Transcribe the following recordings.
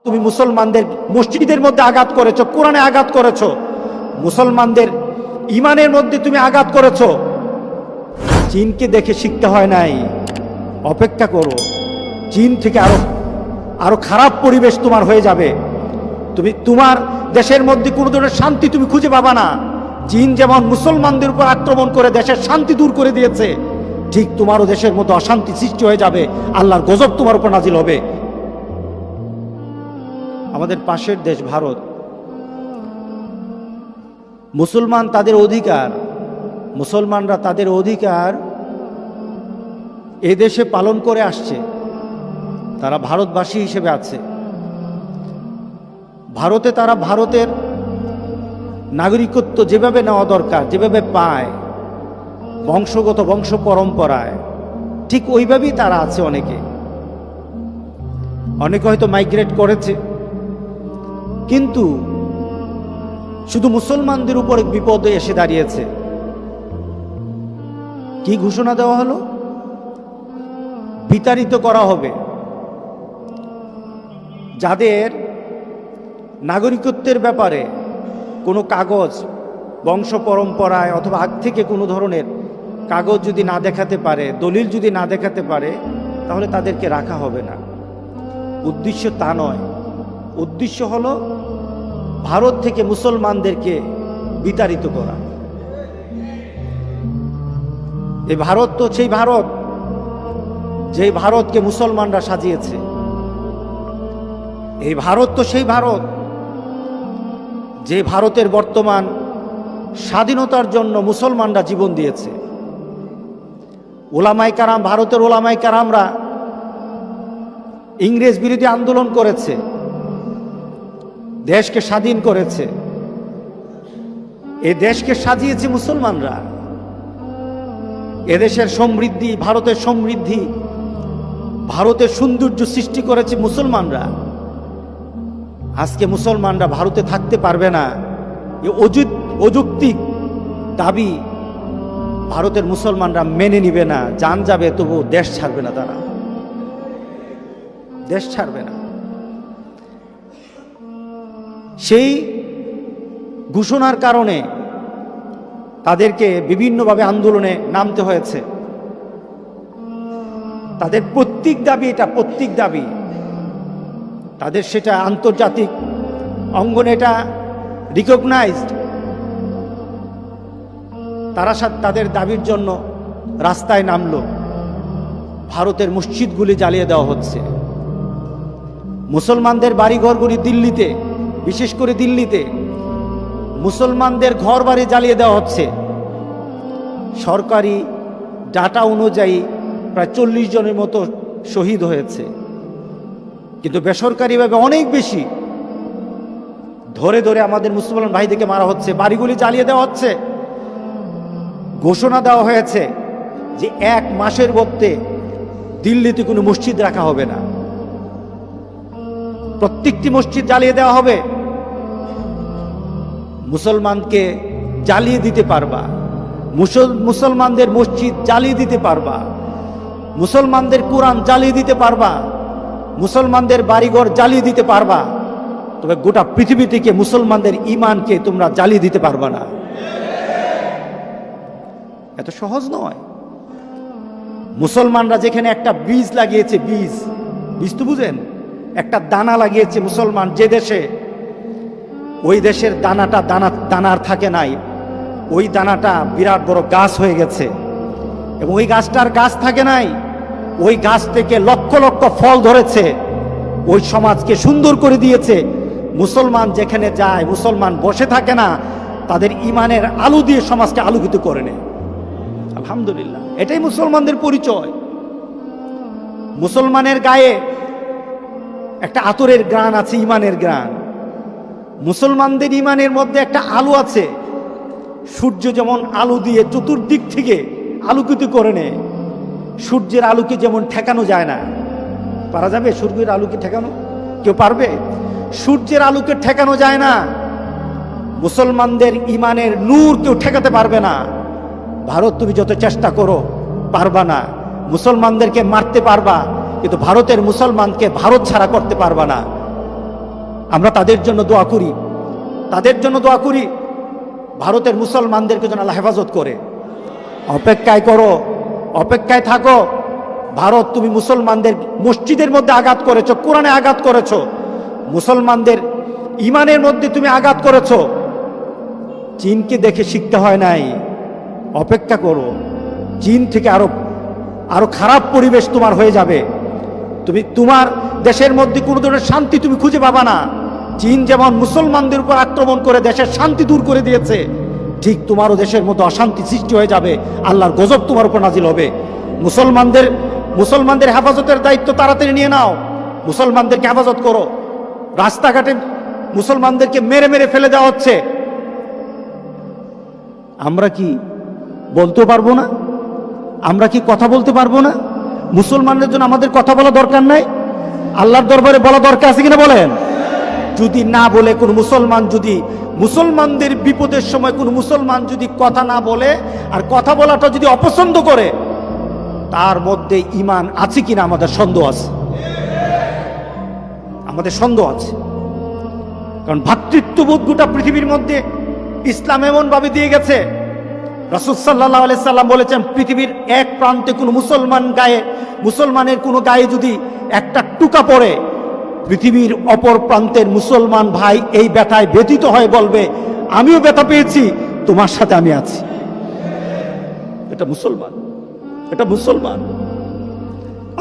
তুমি মুসলমানদের মসজিদের মধ্যে আঘাত করেছো, কোরআনে আঘাত করেছো, মুসলমানদের ইমানের মধ্যে তুমি আঘাত করেছো। চীনকে দেখে শিখতে হয় নাই, অপেক্ষা করো, চীন থেকে আরো খারাপ পরিবেশ তোমার হয়ে যাবে। তোমার দেশের মধ্যে কোনো ধরনের শান্তি তুমি খুঁজে পাবা না। চীন যেমন মুসলমানদের উপর আক্রমণ করে দেশের শান্তি দূর করে দিয়েছে, ঠিক তোমারও দেশের মধ্যে অশান্তি সৃষ্টি হয়ে যাবে, আল্লাহর গজব তোমার উপর নাজিল হবে। আমাদের পাশের দেশ ভারত, মুসলমানরা তাদের অধিকার এদেশে পালন করে আসছে, তারা ভারতবাসী হিসেবে আছে। ভারতে তারা ভারতের নাগরিকত্ব যেভাবে নেওয়া দরকার, যেভাবে পায় বংশগত বংশ পরম্পরায়, ঠিক ওইভাবেই তারা আছে। অনেকে হয়তো মাইগ্রেট করেছে, কিন্তু শুধু মুসলমানদের উপর বিপদে এসে দাঁড়িয়েছে। কি ঘোষণা দেওয়া হলো? বিতাড়িত করা হবে। যাদের নাগরিকত্বের ব্যাপারে কোনো কাগজ বংশ পরম্পরায় অথবা আগ থেকে কোনো ধরনের কাগজ যদি না দেখাতে পারে, দলিল যদি না দেখাতে পারে, তাহলে তাদেরকে রাখা হবে না। উদ্দেশ্য তা নয়, উদ্দেশ্য হলো ভারত থেকে মুসলমানদেরকে বিতাড়িত করা। এই ভারত তো সেই ভারত যেই ভারতকে মুসলমানরা সাজিয়েছে। এই ভারত তো সেই ভারত যে ভারতের বর্তমান স্বাধীনতার জন্য মুসলমানরা জীবন দিয়েছে। ওলামায়ে কারাম, ভারতের ওলামায়ে কারামরা ইংরেজ বিরোধী আন্দোলন করেছে, দেশকে স্বাধীন করেছে। এই দেশকে সাজিয়েছে মুসলমানরা। এদেশের সমৃদ্ধি, ভারতের সমৃদ্ধি, ভারতের সৌন্দর্য সৃষ্টি করেছে মুসলমানরা। আজকে মুসলমানরা ভারতে থাকতে পারবে না, এই অযৌক্তিক দাবি ভারতের মুসলমানরা মেনে নিবে না। জান যাবে, তবু দেশ ছাড়বে না, তারা দেশ ছাড়বে না। সেই ঘোষণার কারণে তাদেরকে বিভিন্নভাবে আন্দোলনে নামতে হয়েছে। তাদের প্রত্যেক দাবি তাদের সেটা আন্তর্জাতিক অঙ্গনে এটা রিকগনাইজড। তারা তাদের দাবির জন্য রাস্তায় নামলো। ভারতের মসজিদগুলি জ্বালিয়ে দেওয়া হচ্ছে, মুসলমানদের বাড়িঘরগুলি দিল্লিতে, বিশেষ করে দিল্লিতে মুসলমানদের ঘর বাড়ি জ্বালিয়ে দেওয়া হচ্ছে। সরকারি ডাটা অনুযায়ী প্রায় 40 জনের মতো শহীদ হয়েছে, কিন্তু বেসরকারিভাবে অনেক বেশি। ধরে ধরে আমাদের মুসলমান ভাইদেরকে মারা হচ্ছে, বাড়িগুলি জ্বালিয়ে দেওয়া হচ্ছে। ঘোষণা দেওয়া হয়েছে যে 1 মাসের মধ্যে দিল্লিতে কোনো মসজিদ রাখা হবে না, প্রত্যেকটি মসজিদ জ্বালিয়ে দেওয়া হবে। মুসলমানকে জ্বালিয়ে দিতে পারবা, মুসলমানদের মসজিদ জ্বালিয়ে দিতে পারবা, মুসলমানদের কোরআন জ্বালিয়ে দিতে পারবা, মুসলমানদের বাড়িঘর জ্বালিয়ে দিতে পারবা, তবে গোটা পৃথিবী থেকে মুসলমানদের ঈমানকে তোমরা জ্বালিয়ে দিতে পারবা না। এত সহজ নয়। মুসলমানরা যেখানে একটা বীজ লাগিয়েছে, বীজ তো বুঝেন, একটা দানা লাগিয়েছে মুসলমান যে দেশে, ওই দেশের দানার থাকে নাই, ওই দানাটা বিরাট বড় গাছ হয়ে গেছে। এবং ওই গাছটার গাছ থাকে নাই, ওই গাছ থেকে লক্ষ লক্ষ ফল ধরেছে, ওই সমাজকে সুন্দর করে দিয়েছে। মুসলমান যেখানে যায়, মুসলমান বসে থাকে না, তাদের ইমানের আলো দিয়ে সমাজকে আলোকিত করে নেয়। আলহামদুলিল্লাহ, এটাই মুসলমানদের পরিচয়। মুসলমানের গায়ে একটা আতরের গ্রাণ আছে, ইমানের গ্রাণ। মুসলমানদের ইমানের মধ্যে একটা আলো আছে। সূর্য যেমন আলো দিয়ে চতুর্দিক থেকে আলোকিত করে নেয়, সূর্যের আলোকে যেমন ঠেকানো যায় না। পারা যাবে সূর্যের আলোকে ঠেকানো? কেউ পারবে? সূর্যের আলোকে ঠেকানো যায় না। মুসলমানদের ইমানের নূর কেউ ঠেকাতে পারবে না। ভারত তুমি যত চেষ্টা করো পারবা না। মুসলমানদেরকে মারতে পারবা, কিন্তু ভারতের মুসলমানকে ভারত ছাড়া করতে পারবা না। আমরা তাদের জন্য দোয়া করি, তাদের জন্য দোয়া করি। ভারতের মুসলমানদেরকে যেন আল্লাহ হেফাজত করে। অপেক্ষায় করো, অপেক্ষায় থাকো। ভারত, তুমি মুসলমানদের মসজিদের মধ্যে আঘাত করেছো, কোরআনে আঘাত করেছো, মুসলমানদের ইমানের মধ্যে তুমি আঘাত করেছো। চীনকে দেখে শিখতে হয় নাই, অপেক্ষা করো। চীন থেকে আরো খারাপ পরিবেশ তোমার হয়ে যাবে। তুমি তোমার দেশের মধ্যে কোনো ধরনের শান্তি তুমি খুঁজে পাবা না। চীন যেমন মুসলমানদের উপর আক্রমণ করে দেশের শান্তি দূর করে দিয়েছে, ঠিক তোমারও দেশের মধ্যে অশান্তি সৃষ্টি হয়ে যাবে, আল্লাহর গজব তোমার উপর নাজিল হবে। মুসলমানদের হেফাজতের দায়িত্ব তাড়াতাড়ি নিয়ে নাও, মুসলমানদেরকে হেফাজত করো। রাস্তাঘাটে মুসলমানদেরকে মেরে মেরে ফেলে দেওয়া হচ্ছে। আমরা কি বলতে পারবো না? আমরা কি কথা বলতে পারবো না? মুসলমানদের জন্য আমাদের কথা বলা দরকার নাই? আল্লাহর দরবারে বলা দরকার আছে কিনা বলেন? যদি না বলে কোনো মুসলমান, যদি মুসলমানদের বিপদের সময় কোনো মুসলমান যদি কথা না বলে আর কথা বলাটা যদি অপছন্দ করে, তার মধ্যে ঈমান আছে কিনা আমাদের সন্দেহ আছে, আমাদের সন্দেহ আছে। কারণ ভ্রাতৃত্ববোধ গোটা পৃথিবীর মধ্যে ইসলাম এমন ভাবে দিয়ে গেছে। রাসূল সাল্লাল্লাহু আলাইহি সাল্লাম বলেছেন, পৃথিবীর এক প্রান্তে কোনো মুসলমানের কোনো গায়ে যদি একটা টুকা পড়ে, পৃথিবীর অপর প্রান্তের মুসলমান ভাই এই ব্যথায় ব্যথিত হয়ে বলবে, আমিও ব্যথা পেয়েছি, তোমার সাথে আমি আছি। এটা মুসলমান, এটা মুসলমান।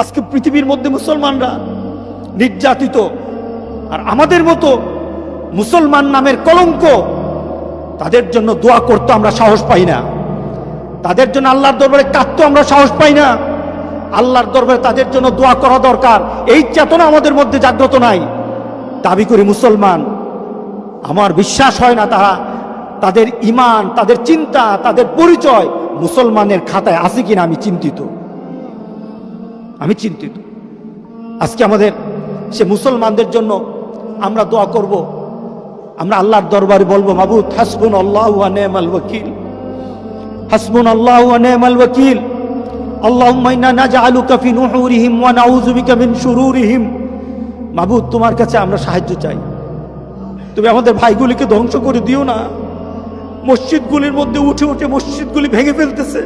আজকে পৃথিবীর মধ্যে মুসলমানরা নির্যাতিত, আর আমাদের মতো মুসলমান নামের কলঙ্ক, তাদের জন্য দোয়া করতে আমরা সাহস পাই না, তাদের জন্য আল্লাহর দরবারে কাঁদতে আমরা সাহস পাই না। আল্লাহর দরবারে তাদের জন্য দোয়া করা দরকার, এই চেতনা আমাদের মধ্যে জাগ্রত নাই। দাবি করি মুসলমান, আমার বিশ্বাস হয় না তাদের ঈমান, তাদের চিন্তা, তাদের পরিচয় মুসলমানের খাতায় আছে কিনা আমি চিন্তিত। আজকে আমাদের সে মুসলমানদের জন্য আমরা দোয়া করব, আমরা আল্লাহর দরবারে বলবো, মাবুদ হাসবুনাল্লাহু ওয়া নি'মাল ওয়াকিল, হাসবুনাল্লাহু ওয়া নি'মাল ওয়াকিল, আল্লাহুম্মা ইন্না নাজআলুকা ফি নুহুরিহিম ওয়া নাউযু বিকা মিন শুরুরিহিম। মাবুদ, তোমার কাছে আমরা সাহায্য চাই, তুমি আমাদের ভাইগুলিকে ধ্বংস করে দিও না। মসজিদগুলির মধ্যে উঠে উঠে মসজিদগুলি ভেঙে ফেলতেছে।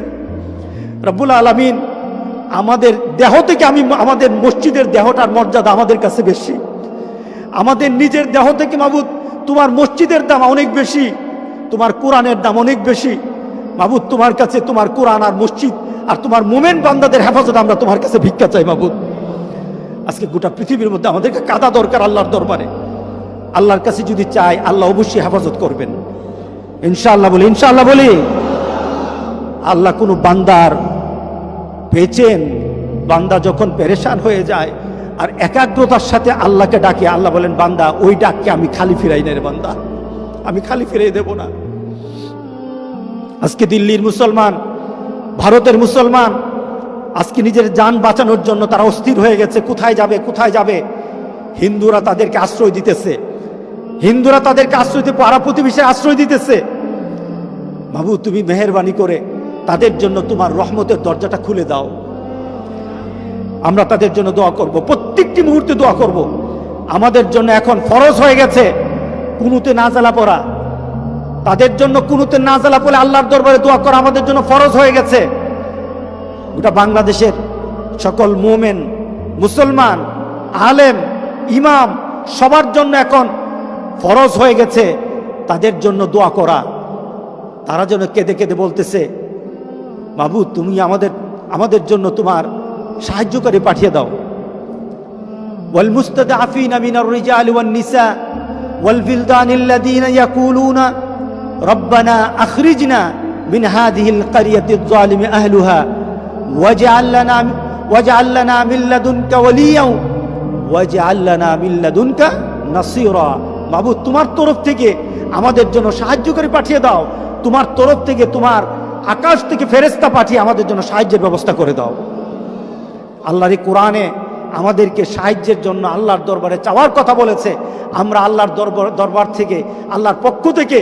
রব্বুল আলামিন, আমাদের দেহ থেকে আমাদের মসজিদের দেহটার মর্যাদা আমাদের কাছে বেশি, আমাদের নিজের দেহ থেকে মাবুদ তোমার মসজিদের দাম অনেক বেশি, তোমার কোরআনের দাম অনেক বেশি। মাবুদ, তোমার কাছে তোমার কোরআন আর মসজিদ আর তোমার মোমেন বান্দাদের হেফাজত আমরা তোমার কাছে ভিক্ষা চাই। মাবুদ, আজকে গোটা পৃথিবীর মধ্যে আমাদেরকে কাদা দরকার আল্লাহর দরবারে। আল্লাহর কাছে যদি চাই, আল্লাহ অবশ্যই হেফাজত করবেন, ইনশাআল্লাহ বলি, ইনশাআল্লাহ বলি। আল্লাহ কোনো বান্দার পেয়েছেন, বান্দা যখন পেরেশান হয়ে যায় আর একাগ্রতার সাথে আল্লাহকে ডাকে, আল্লাহ বলেন, বান্দা ওই ডাককে আমি খালি ফিরাই না রে বান্দা, আমি খালি ফিরাই দেব না। আজকে দিল্লির মুসলমান, ভারতের মুসলমান আজকে নিজের জান বাঁচানোর জন্য তারা অস্থির হয়ে গেছে, কোথায় যাবে, কোথায় যাবে। হিন্দুরা তাদেরকে আশ্রয় দিতেছে, হিন্দুরা তাদেরকে আশ্রয় দিয়ে পাড়া প্রতিবেশীর আশ্রয় দিতেছে। বাবু, তুমি মেহেরবানি করে তাদের জন্য তোমার রহমতের দরজাটা খুলে দাও। আমরা তাদের জন্য দোয়া করব, প্রত্যেকটি মুহূর্তে দোয়া করব। আমাদের জন্য এখন ফরজ হয়ে গেছে কুনুতে নাজালা পড়া, তাদের জন্য কুনুতে নাজালা পড়ে আল্লাহর দরবারে দোয়া করা আমাদের জন্য ফরজ হয়ে গেছে। গোটা বাংলাদেশের সকল মুমিন, মুসলমান, আলেম, ইমাম সবার জন্য এখন ফরজ হয়ে গেছে তাদের জন্য দোয়া করা। তারা যেন কেঁদে কেঁদে বলতেছে, বাবু তুমি আমাদের জন্য তোমার সাহায্যকারী পাঠিয়ে দাও। ওয়াল মুস্তাদআফিনা মিনার রিজালি ওয়ান নিসা ওয়াল বিলদানিল্লাযীনা ইয়াকুলুনা রব্বানা আখরিজনা মিন হাযিহিল ক্বরিয়াতিয যালিমি আহলুহা ওয়াজআল লানা মিন লাদুনকা ওয়ালিয়্যান ওয়াজআল লানা মিন লাদুনকা নাসীরা। মাবুদ, তোমার তরফ থেকে আমাদের জন্য সাহায্যকারী পাঠিয়ে দাও, তোমার তরফ থেকে, তোমার আকাশ থেকে ফেরেশতা পাঠিয়ে আমাদের জন্য সাহায্যের ব্যবস্থা করে দাও। আল্লাহর কোরআনে আমাদেরকে সাহায্যের জন্য আল্লাহর দরবারে চাওয়ার কথা বলেছে। আমরা আল্লাহর দরবার থেকে, আল্লাহর পক্ষ থেকে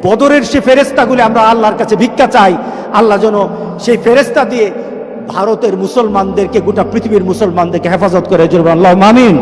বদরের সে ফেরেশতাগুলি আমরা আল্লাহর কাছে ভিক্ষা চাই। আল্লাহ যেন সেই ফেরেশতা দিয়ে ভারতের মুসলমানদেরকে, গোটা পৃথিবীর মুসলমানদেরকে হেফাজত করে। আল্লাহুম্মা আমিন।